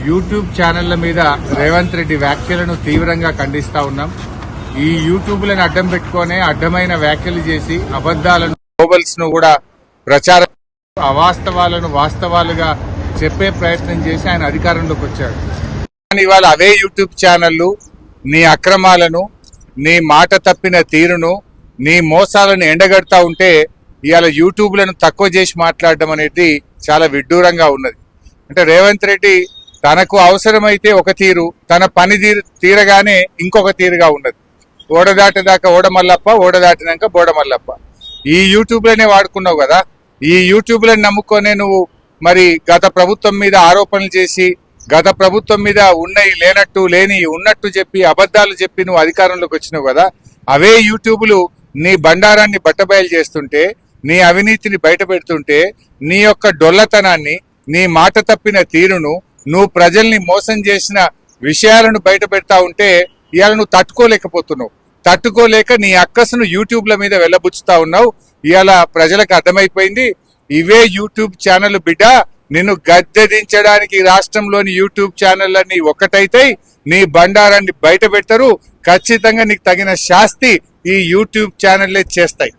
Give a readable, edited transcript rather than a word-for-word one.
YouTube ఛానళ్ల మీద రేవంత్ రెడ్డి వ్యాఖ్యలను తీవ్రంగా ఖండిస్తా ఉన్నాం. ఈ యూట్యూబ్లను అడ్డం పెట్టుకునే అడ్డమైన వ్యాఖ్యలు చేసి అబద్దాలను గ్లోబల్స్ ను కూడా ప్రచారం అవాస్తవాలను వాస్తవాలుగా చెప్పే ప్రయత్నం చేసి ఆయన అధికారంలోకి వచ్చాడు. కానీ ఇవాళ అవే యూట్యూబ్ ఛానళ్లు నీ అక్రమాలను, నీ మాట తప్పిన తీరును, నీ మోసాలను ఎండగడతా ఉంటే ఇవాళ యూట్యూబ్లను తక్కువ చేసి మాట్లాడడం అనేది చాలా విడ్డూరంగా ఉన్నది. అంటే రేవంత్ రెడ్డి తనకు అవసరమైతే ఒక తీరు, తన పని తీరగానే ఇంకొక తీరుగా ఉన్నది. ఓడదాటేదాకా ఓడమల్లప్ప, ఓడదాటినాక బోడమల్లప్ప. ఈ యూట్యూబ్లనే వాడుకున్నావు కదా. ఈ యూట్యూబ్లను నమ్ముకొనే నువ్వు మరి గత ప్రభుత్వం మీద ఆరోపణలు చేసి, గత ప్రభుత్వం మీద ఉన్నవి లేనట్టు, లేని ఉన్నట్టు చెప్పి, అబద్ధాలు చెప్పి నువ్వు అధికారంలోకి వచ్చినావు కదా. అవే యూట్యూబ్లు నీ బండారాన్ని బట్టబయలు చేస్తుంటే, నీ అవినీతిని బయట పెడుతుంటే, నీ యొక్క డొల్లతనాన్ని, నీ మాట తప్పిన తీరును, నువ్వు ప్రజల్ని మోసం చేసిన విషయాలను బయట పెడతా ఉంటే ఇవాళ నువ్వు తట్టుకోలేకపోతున్నావు. తట్టుకోలేక నీ అక్కసును యూట్యూబ్ల మీద వెళ్ళబుచ్చుతా ఉన్నావు. ఇవాళ ప్రజలకు అర్థమైపోయింది, ఇవే యూట్యూబ్ ఛానల్ బిడ్డ నిన్ను గద్దెదించడానికి రాష్ట్రంలోని యూట్యూబ్ ఛానళ్ళన్నీ ఒక్కటైతే నీ బండారాన్ని బయట పెడతారు. ఖచ్చితంగా నీకు తగిన శాస్తి ఈ యూట్యూబ్ ఛానళ్లే చేస్తాయి.